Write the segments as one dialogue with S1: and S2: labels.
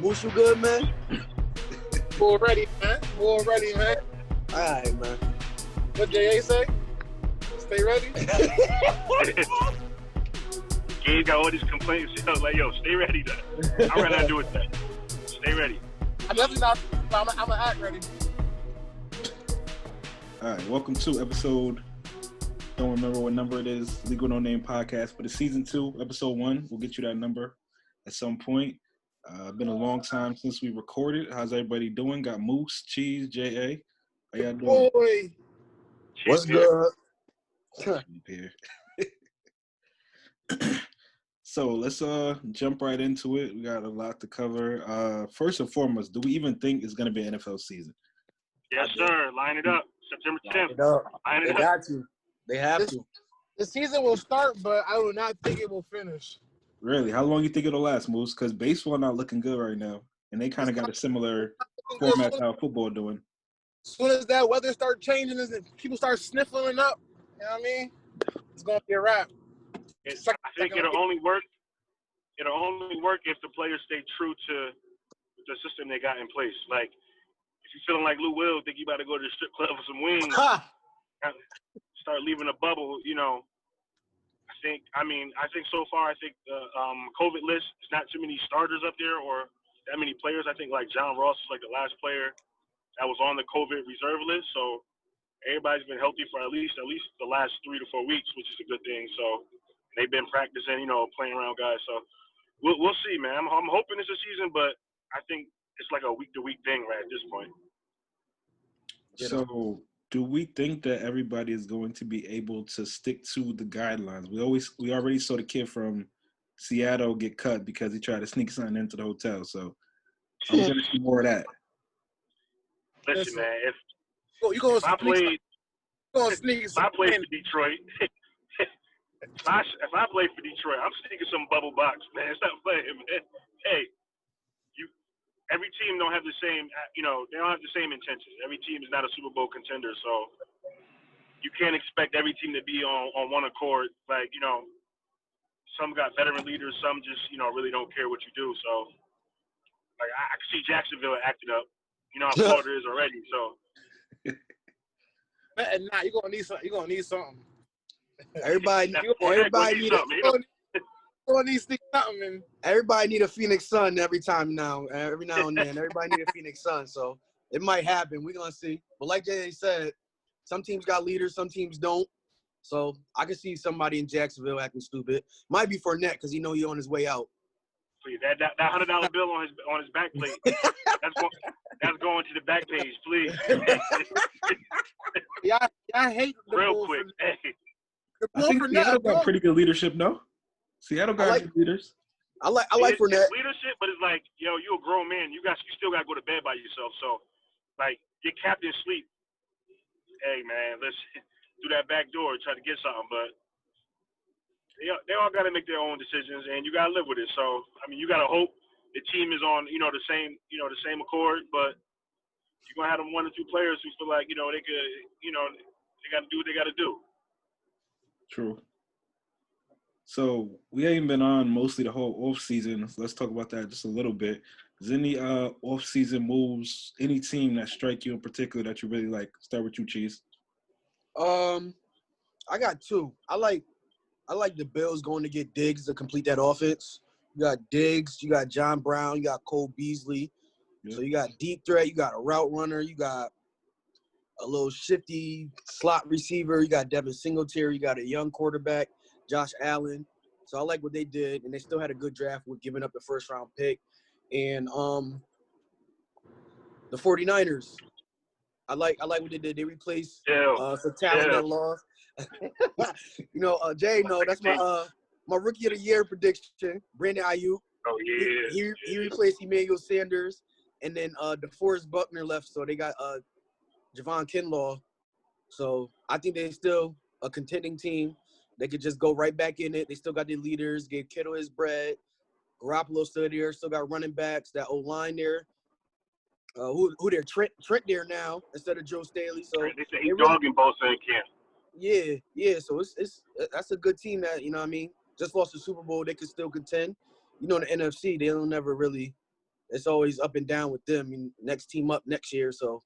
S1: Moose, you good, man?
S2: Already, man. Already, man.
S1: All right, man.
S2: What J.A. say? Stay ready.
S3: Gabe got all these complaints. I was like, yo, stay ready, then. I'd rather do with that. Stay ready.
S2: I'm definitely not. I'm gonna act ready.
S4: All right, welcome to episode, don't remember what number it is, Legal No Name Podcast, but it's season 2, episode 1. We'll get you that number at some point. Been a long time since we recorded. How's everybody doing? Got Moose, Cheese, J.A. How y'all doing?
S2: Boy.
S1: What's good?
S4: Here. So let's jump right into it. We got a lot to cover. First and foremost, do we even think it's going to be an NFL season?
S3: Yes, sir. Line it up. September 10th. Line
S1: They
S3: it up.
S1: got to. They have to.
S2: The season will start, but I do not think it will finish.
S4: Really? How long you think it'll last, Moose? Because baseball not looking good right now, and they kind of got a similar format to how football doing.
S2: As soon as that weather start changing and people start sniffling up, you know what I mean? It's gonna be a wrap.
S3: I think it'll only work. It'll only work if the players stay true to the system they got in place. Like, if you're feeling like Lou Will, think you about to go to the strip club for some wings, start leaving a bubble, you know. I think so far, the COVID list, it's not too many starters up there or that many players. I think like John Ross is like the last player that was on the COVID reserve list. So everybody's been healthy for at least the last 3 to 4 weeks, which is a good thing. So they've been practicing, you know, playing around guys. So we'll see, man. I'm hoping it's a season, but I think it's like a week-to-week thing right at this point.
S4: So do we think that everybody is going to be able to stick to the guidelines? We already saw the kid from Seattle get cut because he tried to sneak something into the hotel. So I'm going to see more of that.
S3: Listen, man, if I played for Detroit, if I played for Detroit, I'm sneaking some bubble box, man. Stop playing, man. Hey, every team don't have the same, you know, they don't have the same intentions. Every team is not a Super Bowl contender, so you can't expect every team to be on one accord. Like, you know, some got veteran leaders, some just, you know, really don't care what you do. So, like, I can see Jacksonville acting up. You know how Florida is already, so.
S2: Nah, you're gonna need something.
S1: Everybody need
S2: something. And
S1: everybody need a Phoenix Sun every now and then. Everybody need a Phoenix Sun, so it might happen. We're gonna see. But like Jay said, some teams got leaders, some teams don't. So I can see somebody in Jacksonville acting stupid. Might be Fournette because he know he on his way out.
S3: Please, that $100 bill on his back plate. That's going to the back page, please.
S2: Yeah, I hate the
S3: real quick. Hey.
S4: I think Seattle got pretty good leadership, no? Seattle got good leaders.
S1: I like Fournette.
S3: It's leadership, but it's like, yo, you're a grown man. You still got to go to bed by yourself. So, like, your captain sleep. Hey, man, let's do that back door, try to get something. But they all got to make their own decisions, and you got to live with it. So, I mean, you got to hope the team is on, you know, the same accord. But you're gonna have them 1 or 2 players who feel like, you know, they could, you know, they got to do what they got to do.
S4: True. So we ain't been on mostly the whole off season. So let's talk about that just a little bit. Is any off season moves, any team that strike you in particular that you really like? Start with you, Cheese.
S1: I got 2. I like the Bills going to get Diggs to complete that offense. You got Diggs, you got John Brown, you got Cole Beasley. Yep. So you got deep threat, you got a route runner, you got a little shifty slot receiver, you got Devin Singletary, you got a young quarterback, Josh Allen. So I like what they did, and they still had a good draft with giving up the first-round pick. And the 49ers, I like what they did. They replaced some talent that lost. You know, Jay, no, that's my rookie of the year prediction, Brandon Ayuk.
S3: Oh, yeah.
S1: He replaced Emmanuel Sanders, and then DeForest Buckner left, so they got Javon Kinlaw. So I think they're still a contending team. They could just go right back in it. They still got their leaders, gave Kittle his bread. Garoppolo still there, still got running backs, that O-line there. Who they're Trent there now instead of Joe Staley. So
S3: he's dogging Bosa in camp.
S1: Yeah. So it's that's a good team that, you know what I mean, just lost the Super Bowl. They could still contend. you know, the NFC, they don't never really. It's always up and down with them. I mean, next team up next year, so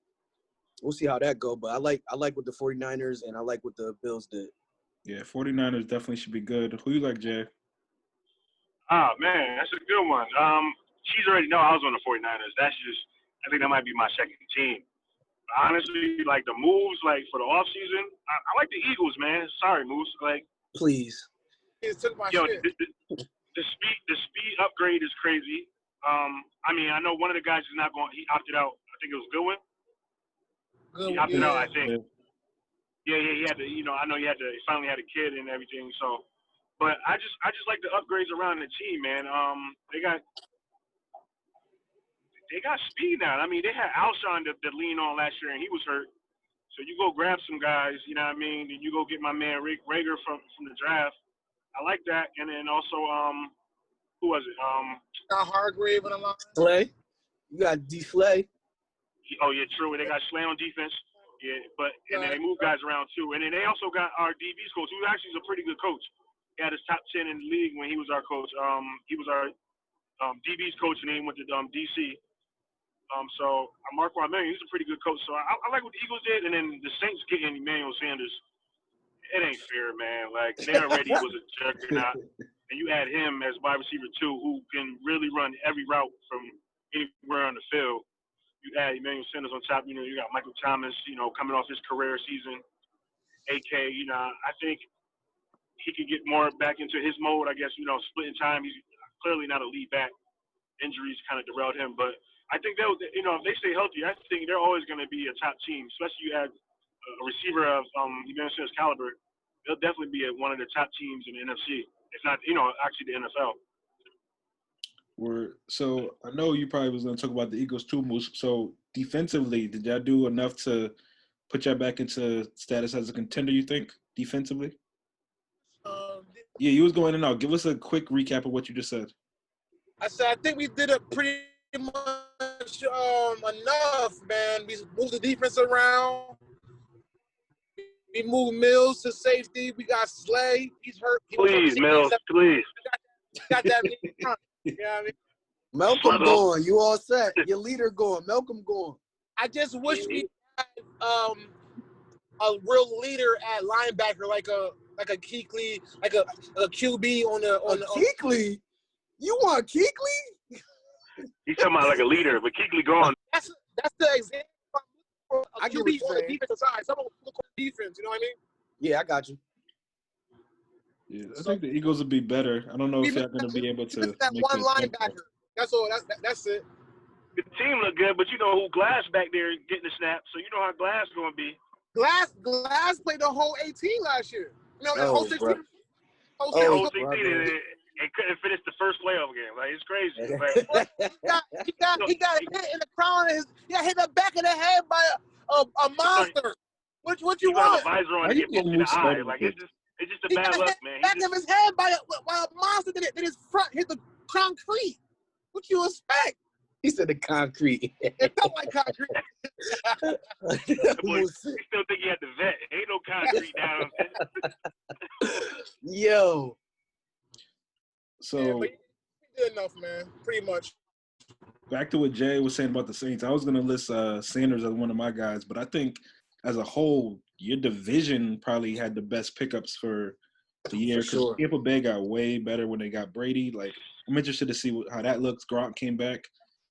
S1: we'll see how that go. But I like what the 49ers and I like what the Bills did.
S4: Yeah, 49ers definitely should be good. Who you like, Jay?
S3: Oh, man, that's a good one. She's already know I was on the 49ers. I think that might be my second team. Honestly, like the moves, like for the offseason, I like the Eagles, man. Sorry, Moose. Like,
S1: Please.
S2: He just took my
S3: yo,
S2: shit.
S3: the speed upgrade is crazy. I mean, I know one of the guys is not going. He opted out. I think it was Goodwin. He opted out, I think. Yeah, he had to. You know, I know he finally had a kid and everything. So, but I just like the upgrades around the team, man. They got speed now. I mean, they had Alshon to lean on last year, and he was hurt. So you go grab some guys, you know what I mean? And you go get my man Rager from the draft. I like that. And then also, who was it?
S2: Got Hargrave on the line.
S1: Slay. You got D. Slay.
S3: Oh, yeah, true. And they got Slay on defense. Yeah, and then they move guys around, too. And then they also got our DB's coach, who actually is a pretty good coach. He had his top 10 in the league when he was our coach. He was our DB's coach, and then he went to DC. So Marco Armani, he's a pretty good coach. So I like what the Eagles did, and then the Saints getting Emmanuel Sanders. It ain't fair, man. Like, they already was a juggernaut, and you add him as wide receiver 2, who can really run every route from anywhere on the field. You add Emmanuel Sanders on top. You know, you got Michael Thomas, you know, coming off his career season. AK, you know, I think he could get more back into his mode, I guess, you know, splitting time. He's clearly not a lead back. Injuries kind of derailed him, but I think they'll, you know, if they stay healthy, I think they're always going to be a top team, especially you add a receiver of Emmanuel Sanders' caliber. They'll definitely be one of the top teams in the NFC, if not, you know, actually the NFL.
S4: So I know you probably was going to talk about the Eagles too, Moose. So defensively, did y'all do enough to put y'all back into status as a contender, you think, defensively? Yeah, you was going in and out. Give us a quick recap of what you just said.
S2: I said I think we did it pretty much enough, man. We moved the defense around. We moved Mills to safety. We got Slay. He's hurt.
S3: Please, Mills, please.
S2: Got that in front. You know what I mean?
S1: Malcolm going. You all set. Your leader going. Malcolm going.
S2: I just wish we had a real leader at linebacker, like a Kuechly, like a QB on the
S1: Kuechly? You want Kuechly?
S3: He's talking about like a leader, but Kuechly gone.
S2: That's the example.
S1: I get what you're
S2: on the
S1: saying.
S2: defensive side. Someone look on defense. You know what I mean?
S1: Yeah, I got you.
S4: Yeah, I think the Eagles will be better. I don't know if y'all going to be able to.
S2: That
S4: make
S2: one
S4: it
S2: linebacker. That's all. That's it.
S3: The team look good, but you know who Glass back there getting the snap, so you know how Glass going to be.
S2: Glass played the whole 18 last year. You know, the whole 16.
S1: Bro.
S3: Whole 16 and couldn't finish the first playoff game. Like, it's crazy. Like,
S2: he got hit in the crown of his. He got hit in the back of the head by a monster. What you want?
S3: He got a visor on to get hit in the eye. Like, it's just a bad luck, man.
S2: Back of his head by a monster that his front hit the concrete. What you expect?
S1: He said the concrete.
S2: It felt like concrete.
S3: Boy, he still think he had the vet. Ain't no concrete down.
S1: Yo.
S4: So
S2: yeah, but he did enough, man. Pretty much.
S4: Back to what Jay was saying about the Saints. I was going to list Sanders as one of my guys, but I think as a whole, your division probably had the best pickups for the year because
S1: sure.
S4: Tampa Bay got way better when they got Brady. Like, I'm interested to see how that looks. Gronk came back.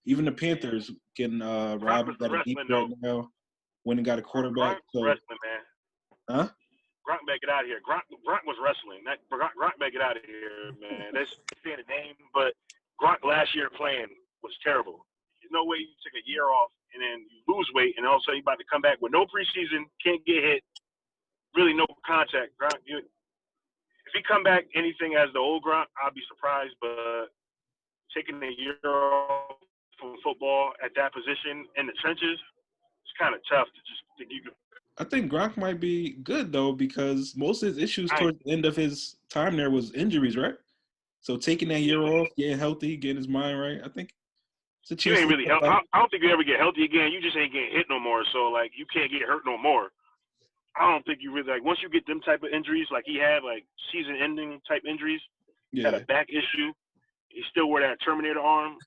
S4: Even the Panthers getting Rob got a deep threat now when they got a quarterback.
S3: Gronk wrestling, man.
S4: Huh?
S3: Gronk better get out of here. Gronk was wrestling. Gronk better get out of here, man. That's saying the name, but Gronk last year playing was terrible. There's no way you took a year off and then you lose weight and also you about to come back with no preseason, can't get hit, really no contact. Gronk, if he come back anything as the old Gronk, I'll be surprised. But taking a year off from football at that position in the trenches, it's kind of tough to keep it.
S4: I think Gronk might be good though because most of his issues towards the end of his time there was injuries, right? So taking that year off, getting healthy, getting his mind right, I think it's a chance.
S3: You ain't really healthy. I don't think you ever get healthy again. You just ain't getting hit no more. So like you can't get hurt no more. I don't think you really like once you get them type of injuries like he had, like season-ending type injuries, had a back issue. He still wear that Terminator arm.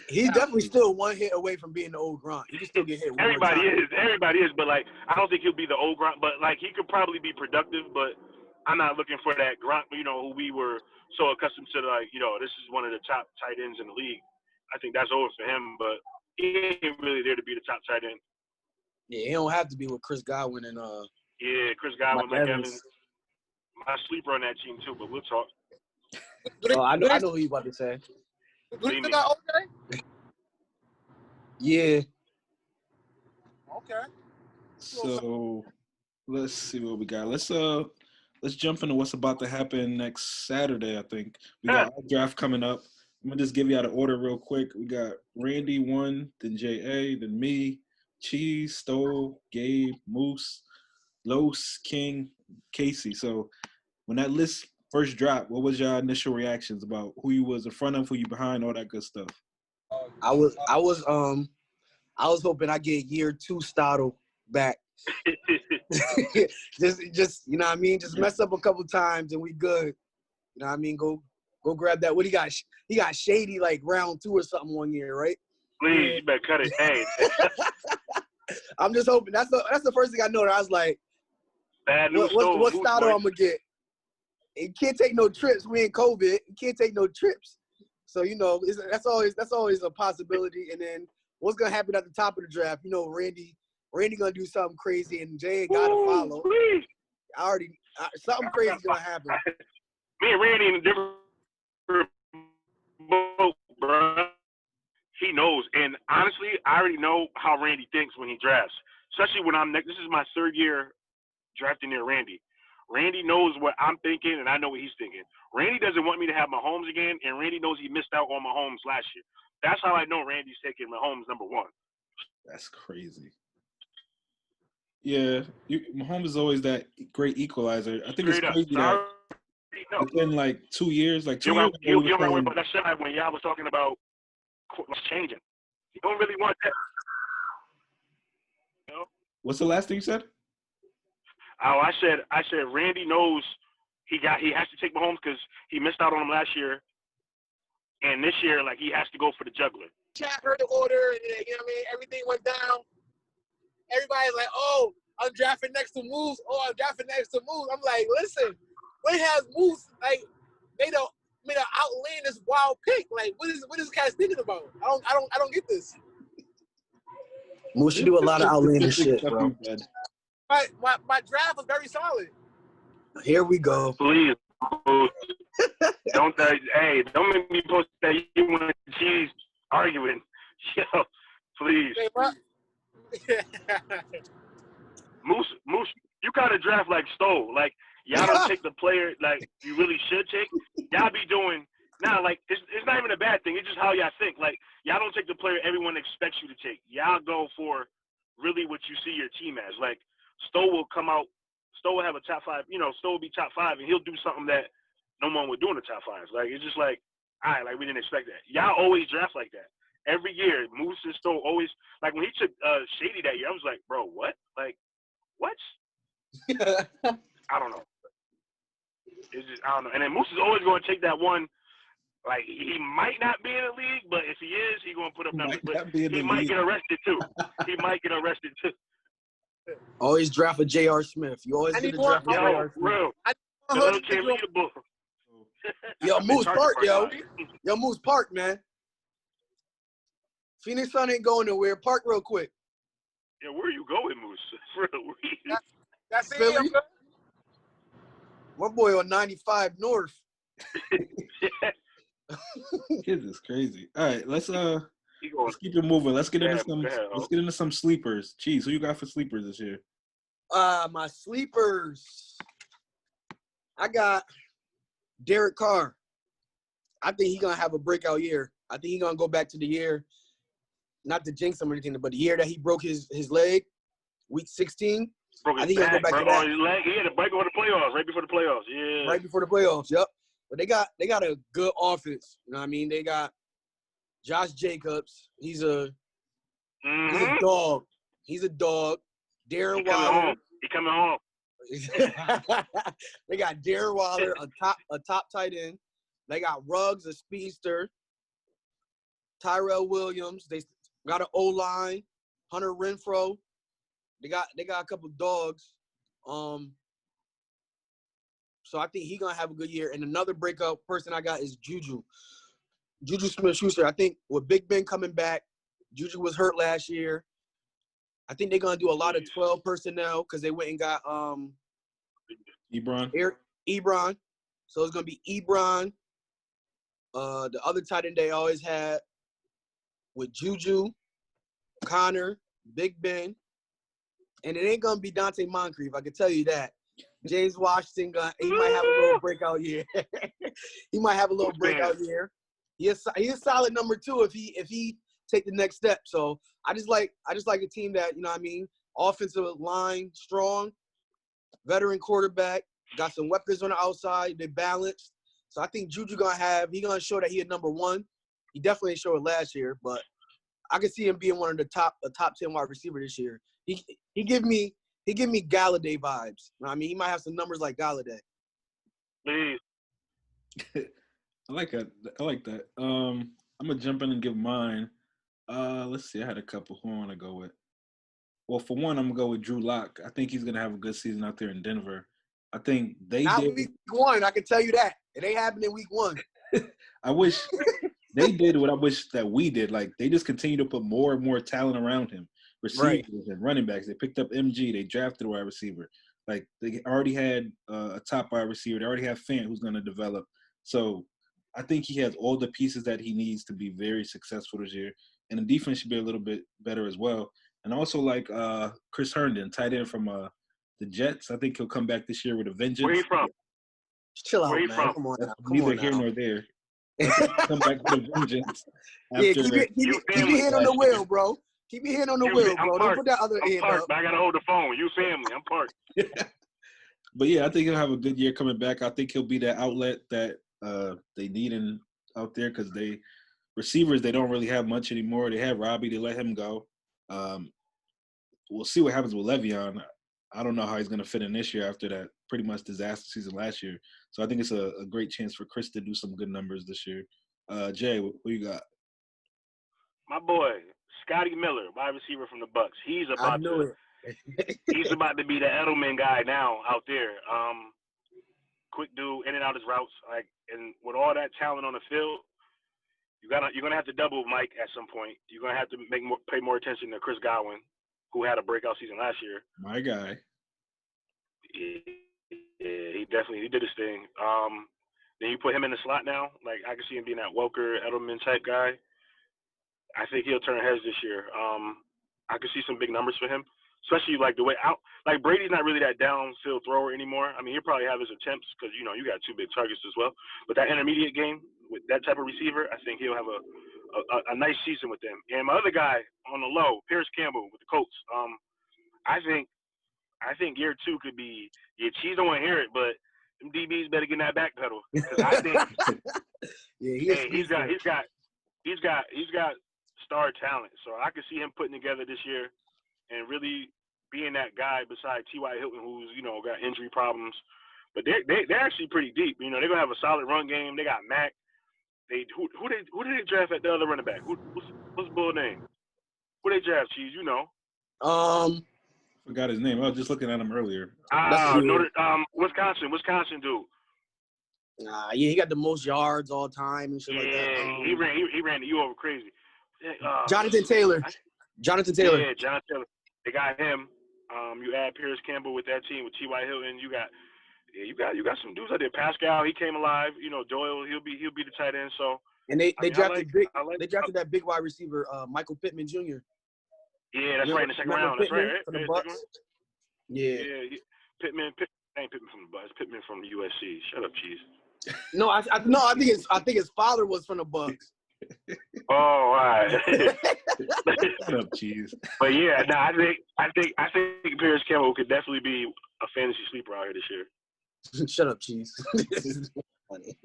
S1: He's definitely still one hit away from being the old Gronk. He can still get hit one more time.
S3: Everybody is, but like I don't think he'll be the old Gronk. But like he could probably be productive. But I'm not looking for that Gronk. Who we were so accustomed to. Like this is one of the top tight ends in the league. I think that's over for him. But he ain't really there to be the top tight end.
S1: Yeah, he don't have to be with Chris Godwin and
S3: Chris Godwin, Mike
S1: Evans.
S3: My sleeper on that team too. But we'll talk.
S1: I know who you about to say.
S2: Do they got OJ?
S1: Yeah.
S2: Okay.
S4: So let's see what we got. Let's jump into what's about to happen next Saturday. I think we got our draft coming up. I'm gonna just give you out of order real quick. We got Randy 1, then J.A., then me, Cheese, Stowe, Gabe, Moose, Los, King, Casey. So when that list first dropped, what was your initial reactions about who you was in front of, who you behind, all that good stuff?
S1: I was hoping I get year 2 Stoddle back. just you know what I mean? Just mess up a couple times and we good. You know what I mean? Go grab that. What he got? He got Shady like round 2 or something one year, right?
S3: Please, you better cut it. Hey.
S1: I'm just hoping. That's the first thing I know. I was like, what Stoddle I'm gonna get? He can't take no trips. We in COVID. He can't take no trips. So that's always a possibility. And then what's gonna happen at the top of the draft? Randy gonna do something crazy, and Jay gotta follow. Something crazy gonna happen.
S3: Me and Randy in a different boat, bro. He knows, and honestly, I already know how Randy thinks when he drafts. Especially when this is my 3rd year drafting near Randy. Randy knows what I'm thinking, and I know what he's thinking. Randy doesn't want me to have Mahomes again, and Randy knows he missed out on Mahomes last year. That's how I know Randy's taking Mahomes number 1.
S4: That's crazy. Yeah, Mahomes is always that great equalizer. I think
S3: Straight
S4: it's crazy that within like 2 years, like 2 years.
S3: You don't remember about that shot when y'all was talking about what's changing. You don't really want that.
S4: What's the last thing you said?
S3: Oh, I said Randy knows he has to take Mahomes because he missed out on him last year, and this year like he has to go for the juggler.
S2: Chat heard the order, and everything went down. Everybody's like, "Oh, I'm drafting next to Moose. Oh, I'm drafting next to Moose." I'm like, listen, when has Moose made an outlandish wild pick? Like, what is this guy thinking about? I don't get this.
S1: Moose should do a lot of outlandish shit, bro.
S2: My draft was very solid.
S1: Here we go.
S3: Please, don't make me post that you and Cheese arguing. Yo, please. Moose, you gotta draft like Stowe. Like y'all don't take the player like you really should take. Y'all be doing like it's not even a bad thing. It's just how y'all think. Like y'all don't take the player everyone expects you to take. Y'all go for really what you see your team as. Like Stowe will come out. Stowe will have a top 5. Stowe will be top 5, and he'll do something that no one would do in the top 5. Like it's just like, all right, like we didn't expect that. Y'all always draft like that. Every year, Moose and Stowe always like when he took Shady that year. I was like, bro, what? Like, what? I don't know. It's just I don't know. And then Moose is always going to take that one. Like he might not be in the league, but if he is, he's going to put up numbers. But he might get arrested too. He might get arrested too.
S1: Always draft a J.R. Smith. You always get a draft a J.R. Smith.
S3: Bro.
S1: Yo, Moose Park, yo. Yo, Moose Park, man. Phoenix Sun ain't going nowhere. Park real quick.
S3: Yeah, where are you going, Moose?
S2: That's
S1: Philly. My boy on 95 North.
S4: Kids is crazy. All right, let's keep it moving. Let's get into some sleepers. Cheese, who you got for sleepers this year?
S1: My sleepers. I got Derek Carr. I think he's gonna have a breakout year. I think he's gonna go back to the year, not to jinx him or anything, but the year that he broke his leg, week 16. I think he's gonna go back to that.
S3: His leg, he had a break over the playoffs, right before the playoffs. Yeah.
S1: Right before the playoffs, yep. But they got a good offense. You know what I mean? They got Josh Jacobs. He's a dog. He's a dog. Darren Waller.
S3: He coming home.
S1: They got Darren Waller, a top tight end. They got Ruggs, a speedster. Tyrell Williams. They got an O-line. Hunter Renfro. They got a couple dogs. So I think he's gonna have a good year. And another breakout person I got is Juju. Juju Smith-Schuster. I think with Big Ben coming back, Juju was hurt last year. I think they're gonna do a lot of 12 personnel because they went and got Ebron. So it's gonna be Ebron. The other tight end they always had with Juju, Connor, Big Ben, and it ain't gonna be Dante Moncrief. I can tell you that. James Washington, he might have a little breakout year. He might have a little breakout year. He's a solid number 2 if he take the next step. So I just like a team that, you know what I mean, offensive line strong, veteran quarterback, got some weapons on the outside, they balanced. So I think Juju he gonna show that he a number 1. He definitely showed it last year, but I can see him being one of the top 10 wide receiver this year. He give me Galladay vibes. You know what I mean, he might have some numbers like Galladay.
S3: Please.
S4: I like that. I'm gonna jump in and give mine. Let's see. I had a couple. Who I want to go with? Well, for one, I'm gonna go with Drew Lock. I think he's gonna have a good season out there in Denver. I think
S1: Not week 1. I can tell you that it ain't happening week 1.
S4: I wish they did what I wish that we did. Like they just continue to put more and more talent around him, receivers and running backs. They picked up MG. They drafted a wide receiver. Like they already had a top wide receiver. They already have Fant who's gonna develop. So I think he has all the pieces that he needs to be very successful this year. And the defense should be a little bit better as well. And also like Chris Herndon, tight end from the Jets. I think he'll come back this year with a vengeance.
S3: Where you from?
S1: Chill out,
S3: Where you
S1: man.
S3: from?
S1: Come on now.
S4: Neither here nor there. Come back with a vengeance.
S1: Yeah, keep your hand on the wheel, bro. Keep your hand on the wheel, bro. Don't put that other hand up.
S3: I gotta hold the phone. You family. I'm parked.
S4: But yeah, I think he'll have a good year coming back. I think he'll be that outlet that they need out there because receivers they don't really have much anymore. They had Robbie, they let him go. We'll see what happens with Le'Veon. I don't know how he's going to fit in this year after that pretty much disaster season last year. So I think it's a great chance for Chris to do some good numbers this year. Jay, what you got?
S3: My boy, Scotty Miller, wide receiver from the Bucks. He's about to be the Edelman guy now out there. Quick dude, in and out his routes. Like, and with all that talent on the field, you're gonna have to double Mike at some point. You're gonna have to pay more attention to Chris Godwin, who had a breakout season last year.
S4: My guy.
S3: Yeah, he did his thing. Then you put him in the slot now. Like I can see him being that Welker, Edelman type guy. I think he'll turn heads this year. I could see some big numbers for him, especially like the way out. Like Brady's not really that downfield thrower anymore. I mean, he'll probably have his attempts because you got 2 big targets as well. But that intermediate game with that type of receiver, I think he'll have a nice season with them. And my other guy on the low, Pierce Campbell with the Colts. I think year 2 could be. Yeah, Cheese don't want to hear it, but them DBs better get in that back pedal because I think he's got star talent. So I could see him putting together this year and really being that guy beside T.Y. Hilton, who's got injury problems. But they're actually pretty deep. They're gonna have a solid run game. They got Mac. Who did they draft at the other running back? What's the bull name? Who they draft? Cheese,
S4: Forgot his name. I was just looking at him earlier.
S3: Wisconsin dude.
S1: Yeah, he got the most yards all time and shit like that.
S3: He ran you over crazy.
S1: Jonathan Taylor.
S3: Yeah, Jonathan Taylor. They got him. You add Pierce Campbell with that team with T.Y. Hilton. You got some dudes out there. Pascal, he came alive. Doyle, he'll be the tight end. So
S1: and they drafted that big wide receiver, Michael Pittman Jr.
S3: Yeah, that's right in the second round. That's right.
S1: From the Bucks. Yeah.
S3: Pittman ain't Pittman from the Bucks. Pittman from the USC. Shut up, Cheese.
S1: No, I think his father was from the Bucks.
S3: Oh, all right.
S4: Shut up, Cheese.
S3: But yeah, no, I think Pierce Campbell could definitely be a fantasy sleeper out here this year.
S1: Shut up, Cheese. This is funny.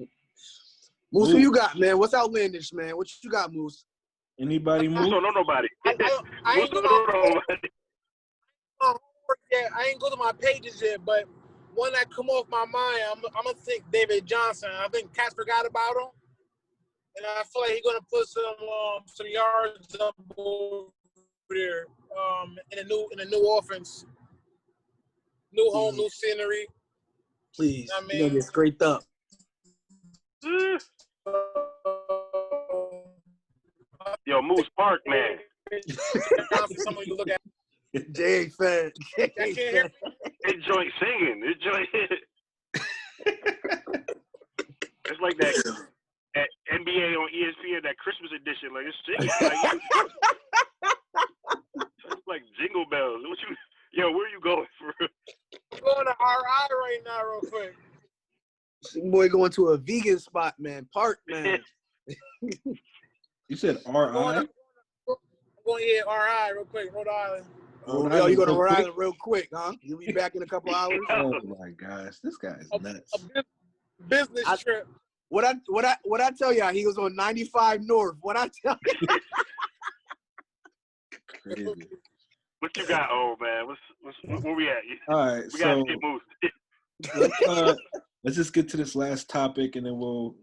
S1: Moose, who you got, man? What's outlandish, man? What you got, Moose?
S4: Anybody, Moose?
S3: Moose don't know nobody.
S2: I ain't gonna yet. I ain't go to my pages yet, but one that come off my mind, I'm gonna think David Johnson. I think Cats forgot about him, and I feel like he's gonna put some yards up over there in a new offense, new home, new scenery.
S1: Please,
S2: I
S1: you're
S2: mean,
S1: gonna get scraped up.
S3: Yo, Moose Park, man.
S2: Someone you look at.
S1: Jay fan.
S2: I can't hear.
S3: This joint singing. This joint. It's like that NBA on ESPN, that Christmas edition. Like, it's singing. It's like jingle bells. Yo, where you going for?
S2: I'm going to RI right now, real quick.
S1: Boy, going to a vegan spot, man. Park, man.
S4: You said
S2: I'm
S4: R.I.?
S2: going to RI real quick, Rhode Island.
S1: Oh, yo, you go to Rhode Island real quick, huh? You'll be back in a couple hours.
S4: Oh my gosh, this guy is nuts.
S2: A business trip.
S1: What I tell y'all, he was on 95 North. What I tell you?
S4: Crazy.
S3: What you got, old man? Where we at?
S4: All right,
S3: We got
S4: so
S3: to get moved.
S4: let's just get to this last topic and then we'll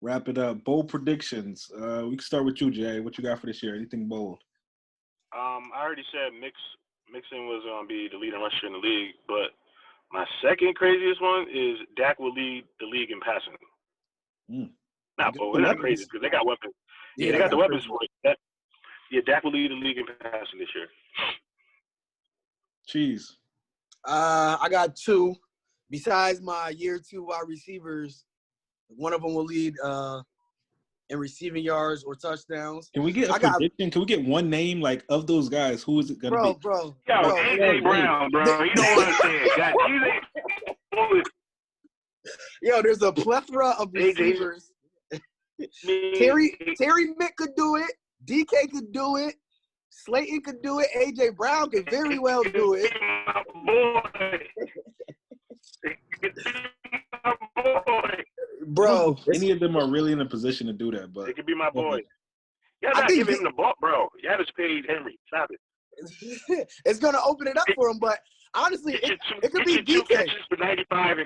S4: wrap it up. Bold predictions. We can start with you, Jay. What you got for this year? Anything bold?
S3: I already said Mixon was going to be the leading rusher in the league, but my second craziest one is Dak will lead the league in passing. Not bold. It's not crazy because they got weapons. Yeah, they got the weapons for it. Dak will lead the league in passing this year.
S4: Cheese.
S1: I got two. Besides my year 2 wide receivers, one of them will lead in receiving yards or touchdowns.
S4: Can we get a prediction? Can we get one name like of those guys? Who is it going to be?
S1: Bro.
S3: Yo, AJ Brown, bro. You don't understand. God,
S1: yo, there's a plethora of receivers. Terry Mick could do it. DK could do it. Slayton could do it. AJ Brown could very well do it. Bro,
S4: any of them are really in a position to do that, but
S3: it could be my boy. Y'all not giving him the ball, bro. Y'all just paid Henry. Stop it.
S1: It's gonna open it up for him, but honestly, it could be DK.
S3: For 95.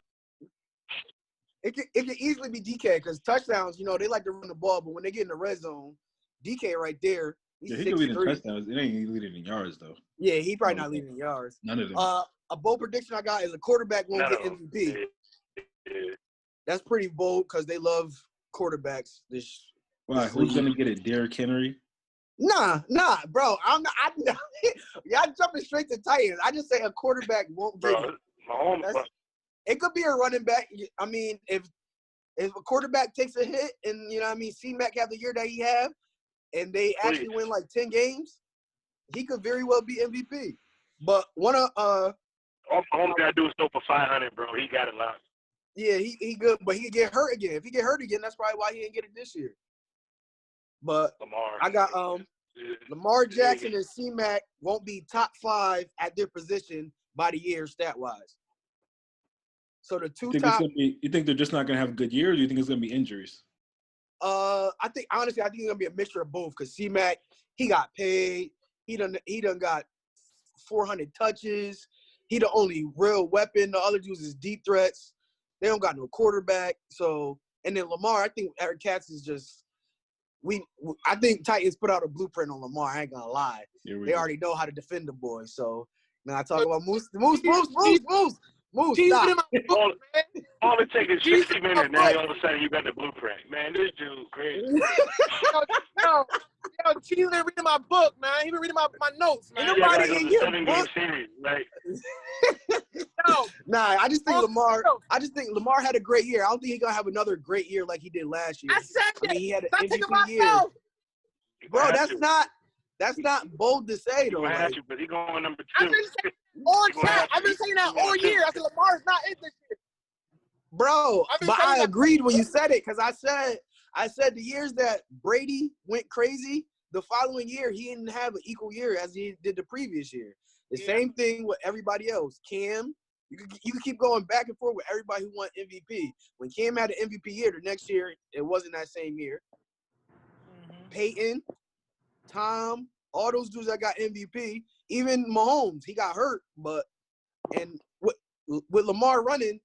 S1: It could easily be DK because touchdowns, they like to run the ball, but when they get in the red zone, DK right there.
S4: He can lead in touchdowns. It ain't leading in yards though.
S1: Yeah, he probably not leading in yards.
S4: None of them.
S1: A bold prediction I got is a quarterback won't get MVP.
S3: Yeah.
S1: That's pretty bold because they love quarterbacks.
S4: Why? Who's gonna get it? Derrick Henry?
S1: Nah, bro. I'm not. Y'all jumping straight to Titans. I just say a quarterback won't get it. It could be a running back. I mean, if a quarterback takes a hit and C-Mac have the year that he have, and they actually win like 10 games, he could very well be MVP. But one of
S3: all Mahomes gotta do is throw for 500, bro. He got it locked.
S1: Yeah, he good, but he could get hurt again. If he get hurt again, that's probably why he didn't get it this year. But I got Lamar Jackson and C-Mac won't be top 5 at their position by the year stat-wise. So the two top.
S4: You think they're just not gonna have a good year, or do you think it's gonna be injuries?
S1: I think it's gonna be a mixture of both. Cause C-Mac, he got paid. He done got 400 touches. He the only real weapon. The other dudes is deep threats. They don't got no quarterback. So, and then Lamar, I think Eric Katz is just I think Titans put out a blueprint on Lamar. I ain't gonna lie. They already know how to defend the boy. So now I talk about Moose. Stop.
S3: All it takes is 60 minutes. Now all of a sudden you got the blueprint. Man, this dude crazy.
S2: Yo, Cheese been reading my book, man. He been reading my notes, man.
S1: Nobody in your book.
S3: Series, right?
S1: Nah, I just think Lamar had a great year. I don't think he's gonna have another great year like he did last year.
S2: I said that.
S1: He had an MVP year. Bro, that's not bold to say though.
S3: But he going number 2.
S2: I've been saying that all year. I said Lamar's not in this year.
S1: Bro, but I agreed when you said it because I said the years that Brady went crazy, the following year he didn't have an equal year as he did the previous year. The same thing with everybody else. Cam, you can keep going back and forth with everybody who won MVP. When Cam had an MVP year, the next year it wasn't that same year. Peyton, Tom, all those dudes that got MVP, even Mahomes, he got hurt, but And with Lamar running,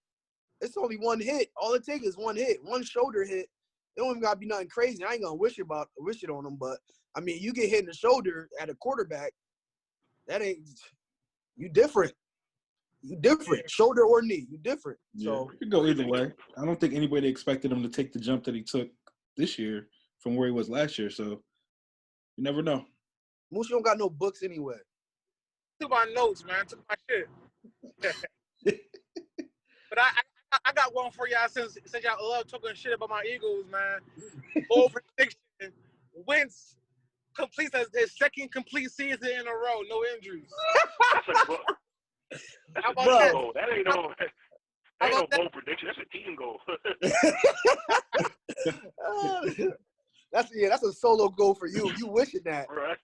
S1: it's only one hit. All it takes is one hit, one shoulder hit. It don't even gotta be nothing crazy. I ain't gonna wish it on him, but I mean, you get hit in the shoulder at a quarterback, that ain't you different. You different, shoulder or knee. You different.
S4: Yeah,
S1: So
S4: it could go either way. I don't think anybody expected him to take the jump that he took this year from where he was last year. So you never know.
S1: Moose, you don't got no books anyway.
S2: Took my notes, man. Took my shit. But I got one for y'all since y'all love talking shit about my Eagles, man. Bold prediction: Wentz completes his second complete season in a row, no injuries.
S3: That's a goal. That's a team goal. That ain't no bold prediction. That's a team goal.
S1: That's a solo goal for you. You wishing that.
S3: Right.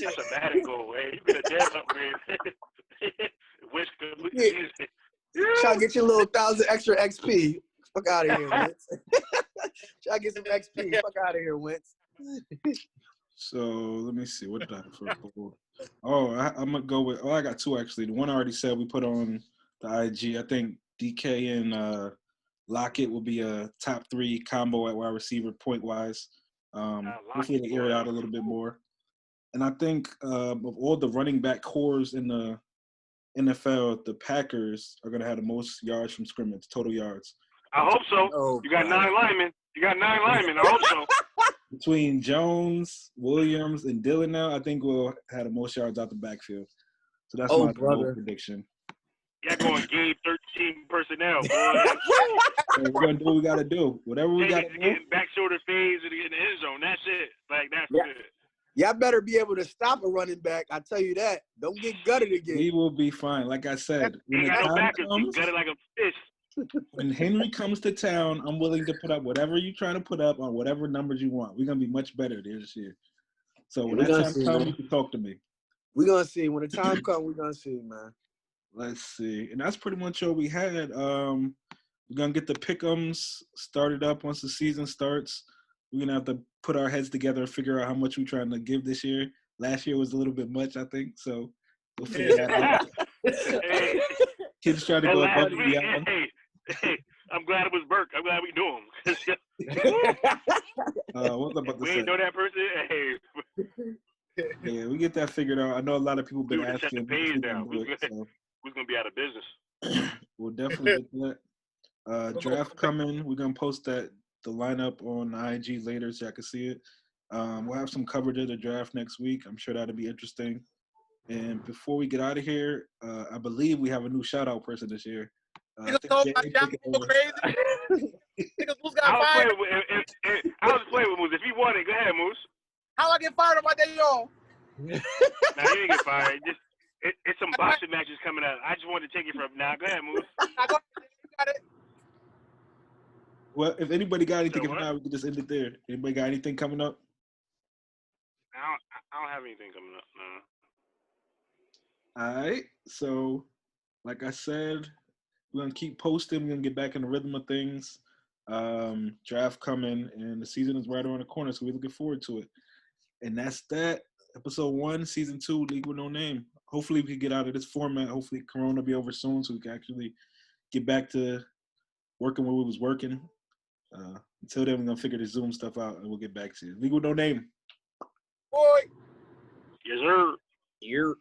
S3: That's a batting goal, man. You been a damn upgrade. Wish complete season.
S1: Try to get your little 1,000 extra XP. Fuck out of here, Wentz. Try to get some XP. Fuck out of here, Wentz.
S4: So let me see. What did I have for bold? Oh, I'm gonna go with. Oh, I got two actually. The one I already said we put on the IG. I think DK and Lockett will be a top 3 combo at wide receiver point wise. Hopefully they air it out a little bit more. And I think of all the running back cores in the NFL, the Packers are gonna have the most yards from scrimmage, total yards.
S3: I hope so.
S1: Oh,
S3: you got 9 linemen. I hope so.
S4: Between Jones, Williams, and Dillon now, I think we'll have the most yards out the backfield. So that's my bold prediction.
S3: Y'all going game 13 personnel, boy.
S4: So we're going to do what we got to do. Whatever we got to do.
S3: Getting back shoulder fades and getting in the end zone. That's it. Like, that's good.
S1: Y'all better be able to stop a running back. I tell you that. Don't get gutted again.
S4: We will be fine. Like I said, when the time comes,
S3: gutted like a fish.
S4: When Henry comes to town, I'm willing to put up whatever you're trying to put up on whatever numbers you want. We're going to be much better this year. So when that time comes, you can talk to me.
S1: We're going to see. When the time comes, we're going to see, man.
S4: Let's see. And that's pretty much all we had. We're going to get the pick'ems started up once the season starts. We're going to have to put our heads together and figure out how much we're trying to give this year. Last year was a little bit much, I think. So we'll figure that out.
S3: Hey.
S4: Kids trying to go above and beyond.
S3: Hey, I'm glad it was Burke. I'm glad we knew him.
S4: What was I about to say?
S3: We ain't know that person. Hey.
S4: Yeah, we get that figured out. I know a lot of people been
S3: Dude,
S4: asking.
S3: shut the page down.
S4: We're
S3: gonna be out of business.
S4: We'll definitely get that. Draft coming. We're gonna post the lineup on IG later so I can see it. We'll have some coverage of the draft next week. I'm sure that'll be interesting. And before we get out of here, I believe we have a new shout out person this year.
S2: I was playing
S3: with Moose. If he won it, go ahead, Moose.
S2: How I get fired on my day off?
S3: Nah, you didn't get fired. It's some boxing matches coming up. I just wanted to take it from now. Go ahead, Moose.
S2: You got it.
S4: Well, if anybody got anything, if not, we can just end it there. Anybody got anything coming up?
S3: I don't have anything coming up. No.
S4: All right. So, like I said, we're going to keep posting. We're going to get back in the rhythm of things. Draft coming, and the season is right around the corner, so we're looking forward to it. And that's that. Episode 1, Season 2, League with No Name. Hopefully we can get out of this format. Hopefully Corona will be over soon so we can actually get back to working where we was working. Until then, we're going to figure the Zoom stuff out, and we'll get back to you. League with No Name.
S2: Boy.
S3: Yes, sir.
S1: Here.